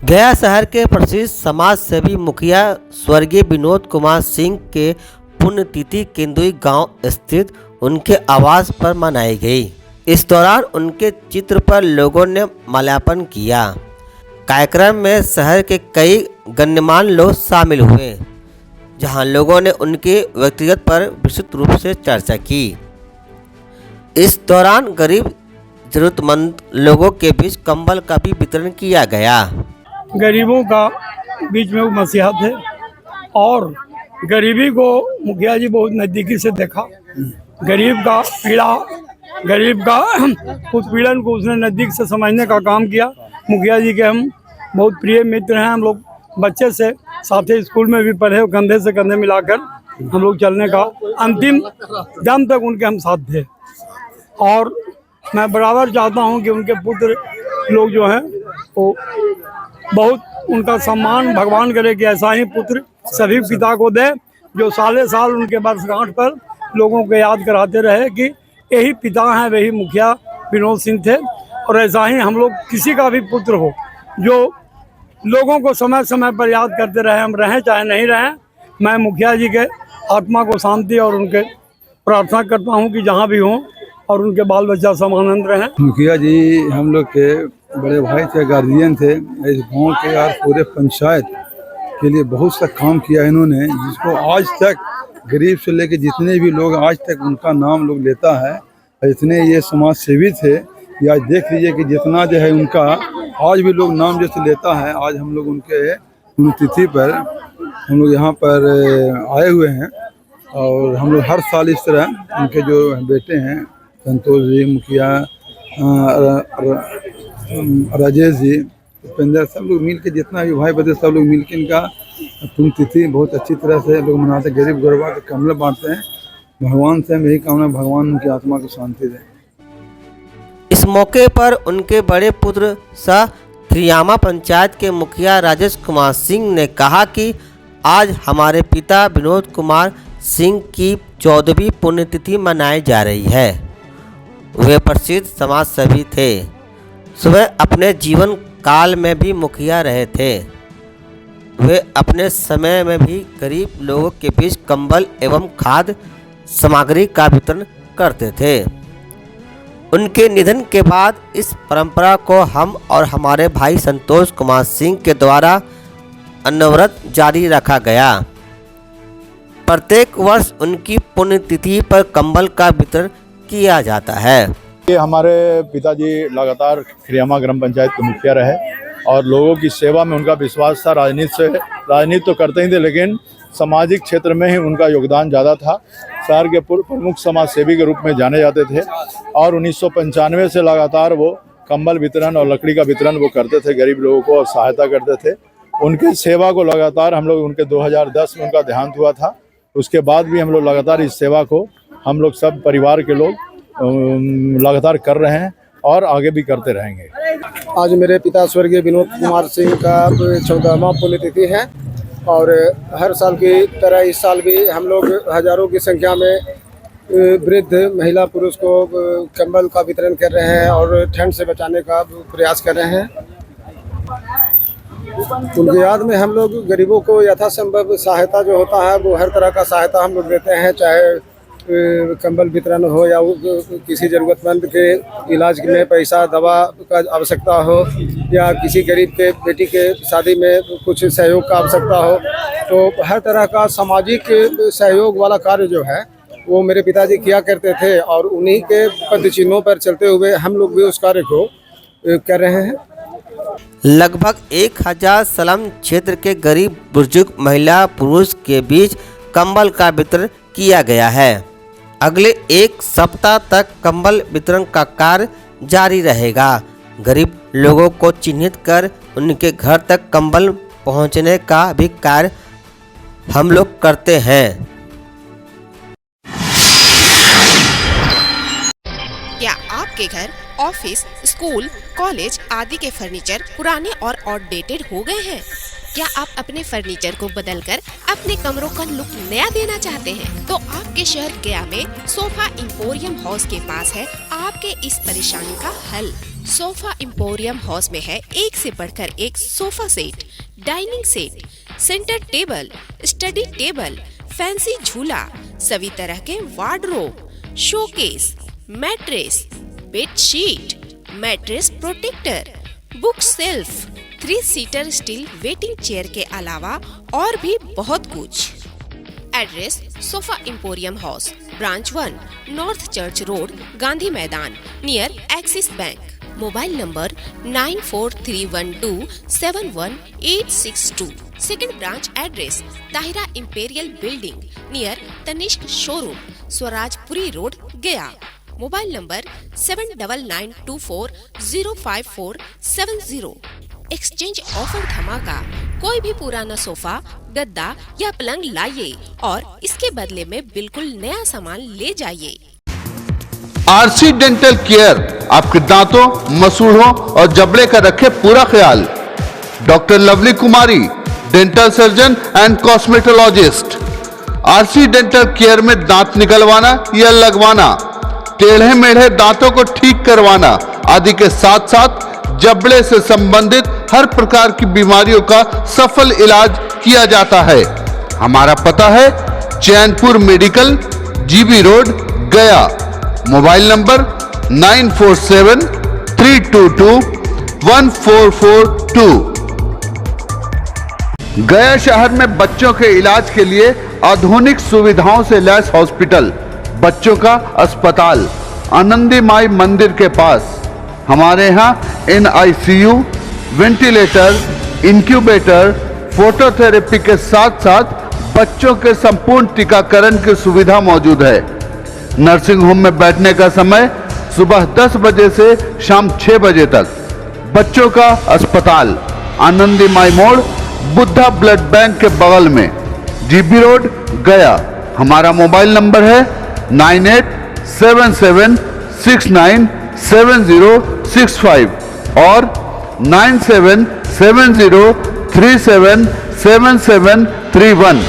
गया शहर के प्रसिद्ध समाज सेवी मुखिया स्वर्गीय विनोद कुमार सिंह के पुण्यतिथि केंदुई गांव स्थित उनके आवास पर मनाई गई। इस दौरान उनके चित्र पर लोगों ने माल्यार्पण किया। कार्यक्रम में शहर के कई गण्यमान्य लोग शामिल हुए, जहां लोगों ने उनके व्यक्तिगत पर विस्तृत रूप से चर्चा की। इस दौरान गरीब जरूरतमंद लोगों के बीच कंबल का भी वितरण किया गया। गरीबों का बीच में वो मसीहा थे और गरीबी को मुखिया जी बहुत नज़दीकी से देखा। गरीब का उत्पीड़न को उसने नज़दीक से समझने का काम किया। मुखिया जी के हम बहुत प्रिय मित्र हैं। हम लोग बच्चे से साथ ही स्कूल में भी पढ़े, कंधे से कंधे मिलाकर हम लोग चलने का अंतिम दम तक उनके हम साथ थे। और मैं बराबर चाहता हूं कि उनके पुत्र लोग जो हैं वो बहुत उनका सम्मान भगवान करे कि ऐसा ही पुत्र सभी पिता को दे, जो साले साल उनके वर्षगांठ पर लोगों को याद कराते रहे कि यही पिता हैं, वही मुखिया विनोद सिंह थे। और ऐसा ही हम लोग किसी का भी पुत्र हो जो लोगों को समय समय पर याद करते रहे, हम रहें चाहे नहीं रहें। मैं मुखिया जी के आत्मा को शांति और उनके प्रार्थना करता हूं कि जहां भी हों और उनके बाल बच्चा समानंद रहें। मुखिया जी हम लोग के बड़े भाई थे, गार्जियन थे। इस गांव के और पूरे पंचायत के लिए बहुत सा काम किया इन्होंने, जिसको आज तक गरीब से लेकर जितने भी लोग आज तक उनका नाम लोग लेता है। इतने ये समाज सेवी थे कि आज देख लीजिए कि जितना जो है उनका आज भी लोग नाम जैसे लेता है। आज हम लोग उनके पुण्यतिथि पर हम लोग यहाँ पर आए हुए हैं और हम लोग हर साल इस तरह उनके जो बेटे हैं संतोष जी, मुखिया राजेश जी, उपेंद्र, सब लोग मिल के जितना भी भाई बदे सब लोग मिल के इनका पुण्यतिथि बहुत अच्छी तरह से लोग मनाते हैं। गरीब गुरबा के कमले बांटते हैं। भगवान से हम यही कामना, भगवान उनकी आत्मा को शांति दे। इस मौके पर उनके बड़े पुत्र सह त्रियामा पंचायत के मुखिया राजेश कुमार सिंह ने कहा कि आज हमारे पिता विनोद कुमार सिंह की 14वीं पुण्यतिथि मनाई जा रही है। वे प्रसिद्ध समाज सेवी थे। सुबह अपने जीवन काल में भी मुखिया रहे थे। वे अपने समय में भी गरीब लोगों के बीच कंबल एवं खाद्य सामग्री का वितरण करते थे। उनके निधन के बाद इस परंपरा को हम और हमारे भाई संतोष कुमार सिंह के द्वारा अनवरत जारी रखा गया। प्रत्येक वर्ष उनकी पुण्यतिथि पर कंबल का वितरण किया जाता है। ये हमारे पिताजी लगातार खिरियामा ग्राम पंचायत के मुखिया रहे और लोगों की सेवा में उनका विश्वास था। राजनीति तो करते ही थे, लेकिन सामाजिक क्षेत्र में ही उनका योगदान ज़्यादा था। शहर के प्रमुख समाज सेवी के रूप में जाने जाते थे और 1995 से लगातार वो कंबल वितरण और लकड़ी का वितरण वो करते थे, गरीब लोगों को और सहायता करते थे। उनके सेवा को लगातार हम लोग, उनके 2010 में उनका देहांत हुआ था, उसके बाद भी हम लोग लगातार इस सेवा को हम लोग सब परिवार के लोग लगातार कर रहे हैं और आगे भी करते रहेंगे। आज मेरे पिता स्वर्गीय विनोद कुमार सिंह का 14वां पुण्यतिथि है और हर साल की तरह इस साल भी हम लोग हजारों की संख्या में वृद्ध महिला पुरुष को कंबल का वितरण कर रहे हैं और ठंड से बचाने का प्रयास कर रहे हैं। उनकी याद में हम लोग गरीबों को यथासंभव सहायता जो होता है वो हर तरह का सहायता हम लोग देते हैं, चाहे कंबल वितरण हो या किसी ज़रूरतमंद के इलाज में पैसा दवा का आवश्यकता हो या किसी गरीब के बेटी के शादी में कुछ सहयोग का आवश्यकता हो, तो हर तरह का सामाजिक सहयोग वाला कार्य जो है वो मेरे पिताजी किया करते थे और उन्हीं के पद चिन्हों पर चलते हुए हम लोग भी उस कार्य को कर रहे हैं। लगभग 1000 स्लम क्षेत्र के गरीब बुजुर्ग महिला पुरुष के बीच कंबल का वितरण किया गया है। अगले एक सप्ताह तक कंबल वितरण का कार्य जारी रहेगा। गरीब लोगों को चिन्हित कर उनके घर तक कंबल पहुंचने का भी कार्य हम लोग करते हैं। क्या आपके घर, ऑफिस, स्कूल, कॉलेज आदि के फर्नीचर पुराने और आउटडेटेड हो गए हैं? क्या आप अपने फर्नीचर को बदलकर अपने कमरों का लुक नया देना चाहते हैं? तो आपके शहर गया में सोफा इंपोरियम हाउस के पास है आपके इस परेशानी का हल। सोफा इंपोरियम हाउस में है एक से बढ़कर एक sofa set, dining set, centre table, study table, fancy झूला, सभी तरह के wardrobe, showcase, mattress, bedsheet, mattress protector, book shelf, 3 seater steel waiting chair के अलावा और भी बहुत कुछ। Address sofa emporium house, branch 1, north church road, Gandhi Maidan, near Axis Bank. Mobile number 9431271862। Second branch address Tahira imperial building near Tanishq showroom, Swarajpuri road, Gaya. Mobile number 7999240540। Exchange offer धमाका। कोई भी पुराना सोफा, गद्दा या पलंग लाइए और इसके बदले में बिल्कुल नया सामान ले जाइए। आरसी डेंटल केयर आपके दांतों, मसूड़ों और जबड़े का रखे पूरा ख्याल। Doctor lovely Kumari, dental surgeon and cosmetologist. RC dental care में दांत निकलवाना या लगवाना, टेढ़े मेढ़े दांतों को ठीक करवाना आदि के साथ साथ जबड़े से संबंधित हर प्रकार की बीमारियों का सफल इलाज किया जाता है। हमारा पता है Chainpur medical, GB road, Gaya. Mobile number 9473221442। गया शहर में बच्चों के इलाज के लिए आधुनिक सुविधाओं से लैस हॉस्पिटल, बच्चों का अस्पताल, आनंदी माई मंदिर के पास। हमारे यहाँ NICU, वेंटिलेटर, इंक्यूबेटर, फोटोथेरेपी के साथ साथ बच्चों के संपूर्ण टीकाकरण की सुविधा मौजूद है। नर्सिंग होम में बैठने का समय सुबह 10 बजे से शाम 6 बजे तक। बच्चों का अस्पताल, आनंदी माई मोड़, बुद्धा ब्लड बैंक के बगल में, जीबी रोड, गया। हमारा मोबाइल नंबर है 9877697065 और 9770377731।